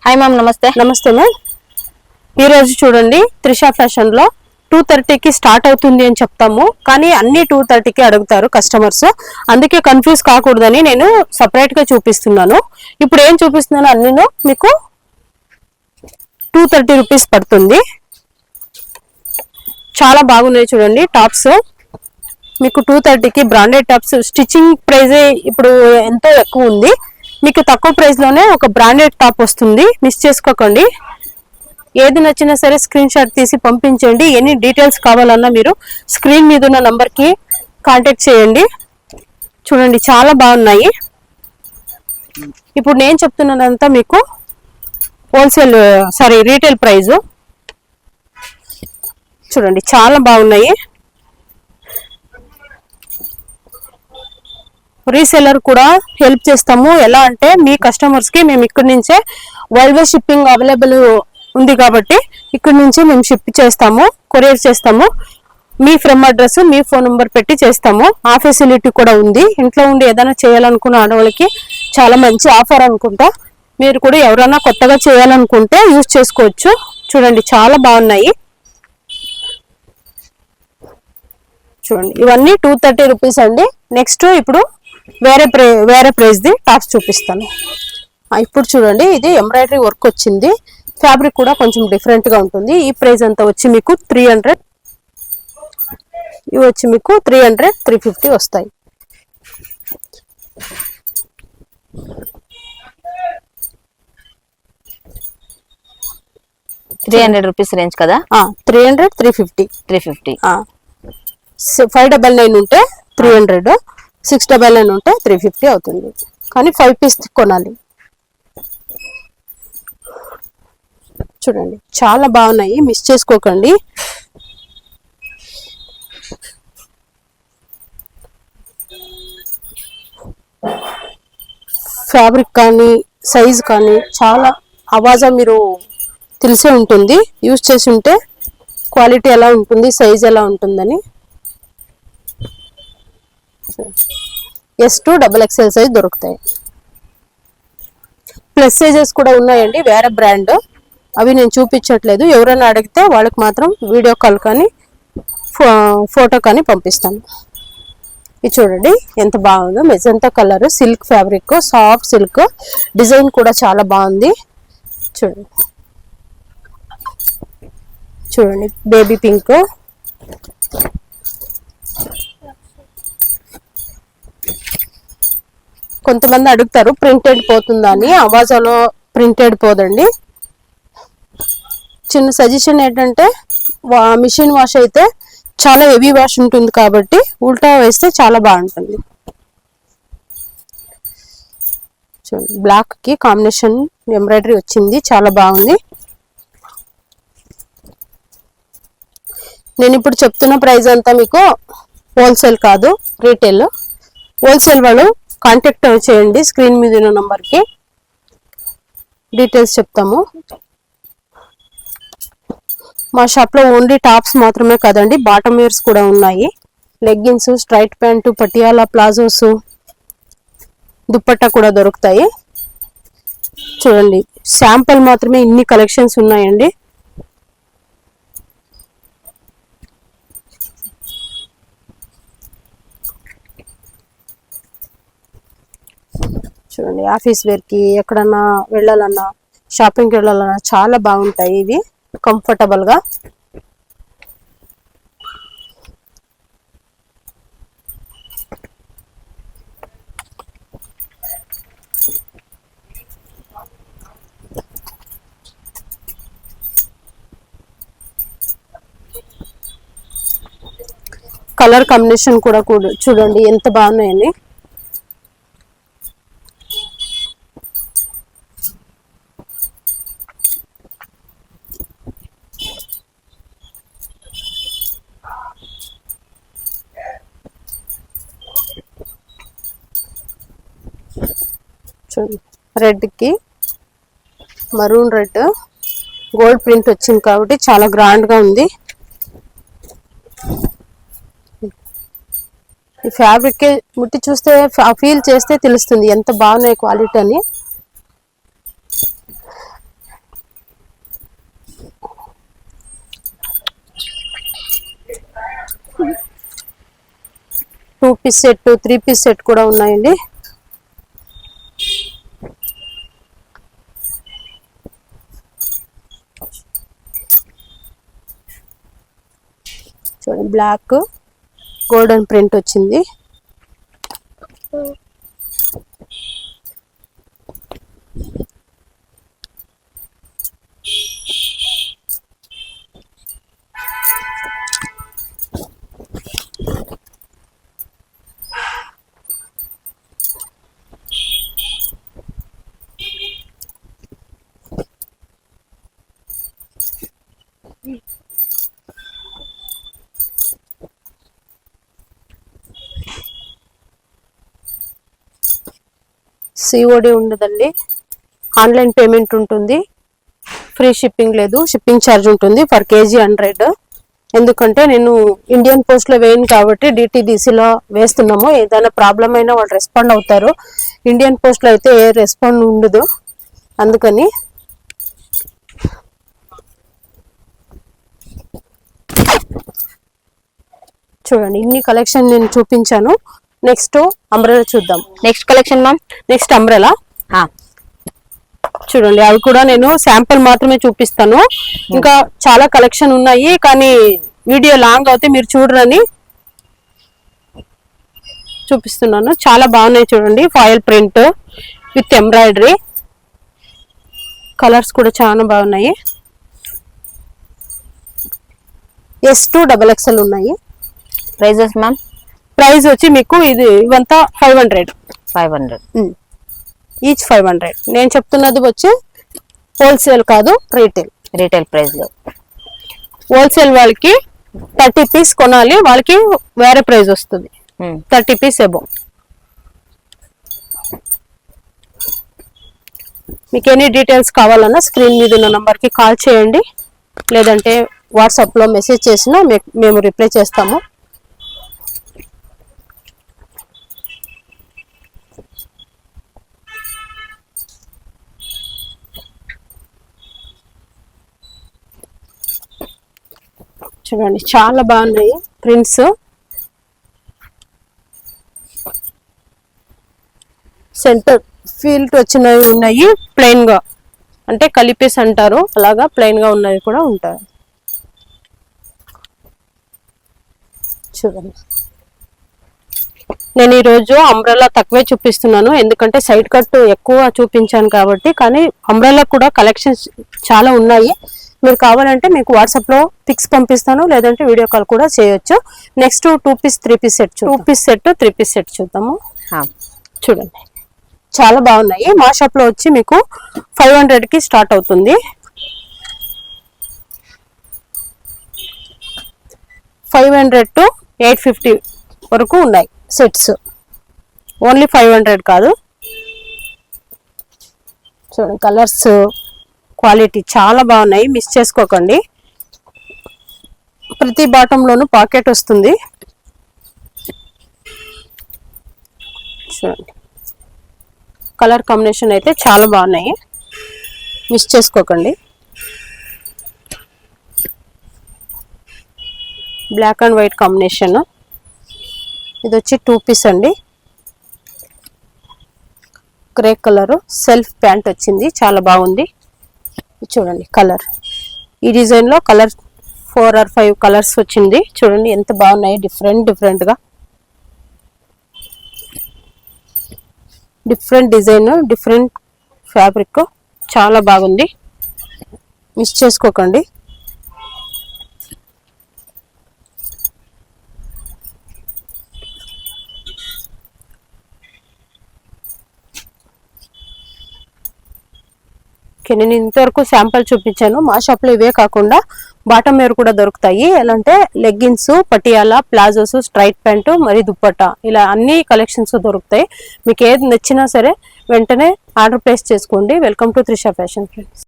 Hi ma'am, నమస్తే. నమస్తే ma'am. ఈరోజు చూడండి, త్రిషా ఫ్యాషన్లో 2:30కి స్టార్ట్ అవుతుంది అని చెప్తాము, కానీ అన్ని 2:30కి అడుగుతారు కస్టమర్స్. అందుకే కన్ఫ్యూజ్ కాకూడదని నేను సపరేట్గా చూపిస్తున్నాను. ఇప్పుడు ఏం చూపిస్తున్నాను అన్నీను మీకు 230 రూపీస్ పడుతుంది. చాలా బాగున్నాయి చూడండి టాప్స్. మీకు 230కి బ్రాండెడ్ టాప్స్. స్టిచ్చింగ్ ప్రైజే ఇప్పుడు ఎంతో ఎక్కువ ఉంది. మీకు తక్కువ ప్రైస్లోనే ఒక బ్రాండెడ్ టాప్ వస్తుంది. మిస్ చేసుకోకండి. ఏది నచ్చినా సరే స్క్రీన్ షాట్ తీసి పంపించండి. ఎన్ని డీటెయిల్స్ కావాలన్నా మీరు స్క్రీన్ మీద ఉన్న నంబర్కి కాంటాక్ట్ చేయండి. చూడండి చాలా బాగున్నాయి. ఇప్పుడు నేను చెప్తున్నదంతా మీకు రీటైల్ ప్రైజు. చూడండి చాలా బాగున్నాయి. రీసెల్లర్ కూడా హెల్ప్ చేస్తాము. ఎలా అంటే మీ కస్టమర్స్కి మేము ఇక్కడి నుంచే వరల్డ్ వైడ్ షిప్పింగ్ అవైలబుల్ ఉంది కాబట్టి ఇక్కడ నుంచి మేము షిప్ చేస్తాము, కొరియర్ చేస్తాము. Me from address, me phone number పెట్టి చేస్తాము. ఆ ఫెసిలిటీ కూడా ఉంది. ఇంట్లో ఉండి ఏదైనా చేయాలనుకున్న ఆడవాళ్ళకి చాలా మంచి ఆఫర్ అనుకుంటా. మీరు కూడా ఎవరైనా కొత్తగా చేయాలనుకుంటే యూజ్ చేసుకోవచ్చు. చూడండి చాలా బాగున్నాయి. చూడండి ఇవన్నీ 230 రూపీస్ అండి. నెక్స్ట్ ఇప్పుడు వేరే ప్రైస్ది టాప్స్ చూపిస్తాను. ఇప్పుడు చూడండి, ఇది ఎంబ్రాయిడరీ వర్క్ వచ్చింది. ఫ్యాబ్రిక్ కూడా కొంచెం డిఫరెంట్గా ఉంటుంది. ఈ ప్రైస్ అంతా వచ్చి మీకు 300. ఇవి వచ్చి మీకు 300, 350 వస్తాయి. రూపీస్ రేంజ్ కదా. 300, 350. 350. 599 ఉంటే 300, 699 ఉంటే 350 అవుతుంది. కానీ 5 పీస్ కొనాలి. చూడండి చాలా బాగున్నాయి, మిస్ చేసుకోకండి. ఫ్యాబ్రిక్ కానీ సైజ్ కానీ చాలా ఆవాజా మీరు తెలిసే ఉంటుంది. యూజ్ చేసి ఉంటే క్వాలిటీ ఎలా ఉంటుంది, సైజ్ ఎలా ఉంటుందని. S2 XXL సైజ్ దొరుకుతాయి. ప్లస్ సైజెస్ కూడా ఉన్నాయండి, వేరే బ్రాండ్. అవి నేను చూపించట్లేదు. ఎవరైనా అడిగితే వాళ్ళకి మాత్రం వీడియో కాల్ కానీ ఫోటో కానీ పంపిస్తాను. ఇది చూడండి ఎంత బాగుందో. Magenta colour, silk fabric, soft silk. Design కూడా చాలా బాగుంది. చూడండి బేబీ పింక్. కొంతమంది అడుగుతారు ప్రింటెడ్ పోతుందా అని. అవాజాలో ప్రింటెడ్ పోదండి. చిన్న సజెషన్ ఏంటంటే, మిషన్ వాష్ అయితే చాలా హెవీ వాష్ ఉంటుంది కాబట్టి ఉల్టా వేస్తే చాలా బాగుంటుంది. చూడండి బ్లాక్ కి కాంబినేషన్ ఎంబ్రాయిడరీ వచ్చింది, చాలా బాగుంది. నేను ఇప్పుడు చెప్తున్న ప్రైస్ అంతా మీకు హోల్సేల్ కాదు, రీటైల్. హోల్సేల్ వాళ్ళు కాంటాక్ట్ చేయండి. స్క్రీన్ మీద ఉన్న నంబర్కి డీటెయిల్స్ చెప్తాము. మా షాప్లో ఓన్లీ టాప్స్ మాత్రమే కాదండి, బాటమ్ వేర్స్ కూడా ఉన్నాయి. Leggings, straight pant, Patiala, palazzos, dupatta కూడా దొరుకుతాయి. చూడండి శాంపుల్ మాత్రమే ఇన్ని కలెక్షన్స్ ఉన్నాయండి. చూడండి ఆఫీస్ వేర్కి, ఎక్కడన్నా వెళ్ళాలన్నా, షాపింగ్కి వెళ్ళాలన్నా చాలా బాగుంటాయి ఇవి, కంఫర్టబుల్గా. కలర్ కాంబినేషన్ కూడా చూడండి ఎంత బాగున్నాయని. రెడ్ కి మరూన్ రెడ్ గోల్డ్ ప్రింట్ వచ్చింది కాబట్టి చాలా గ్రాండ్ గా ఉంది. ఈ ఫ్యాబ్రిక్ ముట్టి చూస్తే ఫీల్ చేస్తే తెలుస్తుంది ఎంత బాగున్నాయి క్వాలిటీ అని. పీస్ సెట్ 3 పీస్ సెట్ కూడా ఉన్నాయండి. చూడండి బ్లాక్ గోల్డెన్ ప్రింట్ వచ్చింది. సిఓడి ఉండదండి, ఆన్లైన్ పేమెంట్ ఉంటుంది. ఫ్రీ షిప్పింగ్ లేదు, షిప్పింగ్ ఛార్జ్ ఉంటుంది పర్ కేజీ 100. ఎందుకంటే నేను ఇండియన్ పోస్ట్ లో వేయను కాబట్టి డిటిడిసిలో వేస్తున్నాము. ఏదైనా ప్రాబ్లం అయినా వాళ్ళు రెస్పాండ్ అవుతారు. ఇండియన్ పోస్ట్ లో అయితే ఏ రెస్పాండ్ ఉండదు. అందుకని చూడండి ఇన్ని కలెక్షన్ నేను చూపించాను. నెక్స్ట్ అంబ్రెలా చూద్దాం. Next collection ma'am. Next umbrella చూడండి, అవి కూడా నేను శాంపుల్ మాత్రమే చూపిస్తాను. ఇంకా చాలా కలెక్షన్ ఉన్నాయి కానీ వీడియో లాంగ్ అవుతే మీరు చూడరని చూపిస్తున్నాను. చాలా బాగున్నాయి చూడండి, foil print with embroidery. Colours కూడా చాలా బాగున్నాయి. S2 XXL ఉన్నాయి. Prices ma'am. ప్రైస్ వచ్చి మీకు ఇవంతా 500 ఈచ్ 500. నేను చెప్తున్నది వచ్చి హోల్సేల్ కాదు, రీటైల్ ప్రైస్ లో. హోల్సేల్ వాళ్ళకి 30 పీస్ కొనాలి, వాళ్ళకి వేరే ప్రైస్ వస్తుంది. 30 పీస్ అబౌవ్. మీకు ఎనీ డీటెయిల్స్ కావాలన్నా స్క్రీన్ మీద ఉన్న నంబర్కి కాల్ చేయండి, లేదంటే వాట్సాప్లో మెసేజ్ చేసినా మేము రిప్లై చేస్తాము. చూడండి చాలా బాగున్నాయి ప్రింట్స్. సెంటర్ ఫీల్డ్ వచ్చినవి ఉన్నాయి, ప్లెయిన్ గా అంటే కలిపేసి అంటారు, అలాగా ప్లెయిన్ గా ఉన్నవి కూడా ఉంటాయి. చూడండి నేను ఈరోజు అంబ్రెలా తక్కువే చూపిస్తున్నాను, ఎందుకంటే సైడ్ కట్ ఎక్కువ చూపించాను కాబట్టి. కానీ అంబ్రెలా కూడా కలెక్షన్స్ చాలా ఉన్నాయి. మీరు కావాలంటే మీకు వాట్సాప్లో పిక్స్ పంపిస్తాను, లేదంటే వీడియో కాల్ కూడా చేయొచ్చు. Next 2 piece 3 piece set 2 piece set 3 piece set చూద్దాము. చూడండి చాలా బాగున్నాయి. మా షాప్లో వచ్చి మీకు 500కి స్టార్ట్ అవుతుంది. 500 to 850 వరకు ఉన్నాయి సెట్స్. ఓన్లీ 500 కాదు. చూడండి కలర్స్ క్వాలిటీ చాలా బాగున్నాయి, మిస్ చేసుకోకండి. ప్రతి బాటంలోనూ పాకెట్ వస్తుంది. చూడండి కలర్ కాంబినేషన్ అయితే చాలా బాగున్నాయి, మిస్ చేసుకోకండి. Black and white combination. ఇది వచ్చి 2 పీస్ అండి, గ్రే కలర్ సెల్ఫ్ ప్యాంట్ వచ్చింది, చాలా బాగుంది. చూడండి కలర్, ఈ డిజైన్ లో కలర్ 4 or 5 కలర్స్ వచ్చింది. చూడండి ఎంత బాగున్నాయి, డిఫరెంట్ గా, డిఫరెంట్ డిజైన్, డిఫరెంట్ ఫ్యాబ్రిక్, చాలా బాగుంది, మిస్ చేసుకోకండి. నేను ఇంతవరకు శాంపుల్ చూపించాను. మా షాప్లో ఇవే కాకుండా బాటమ్ వేర్ కూడా దొరుకుతాయి. ఎలా అంటే leggings, Patiala, palazzos, straight pant, మరి దుప్పట్టా, ఇలా అన్ని కలెక్షన్స్ దొరుకుతాయి. మీకు ఏది నచ్చినా సరే వెంటనే ఆర్డర్ ప్లేస్ చేసుకోండి. Welcome to Trisha fashion friends.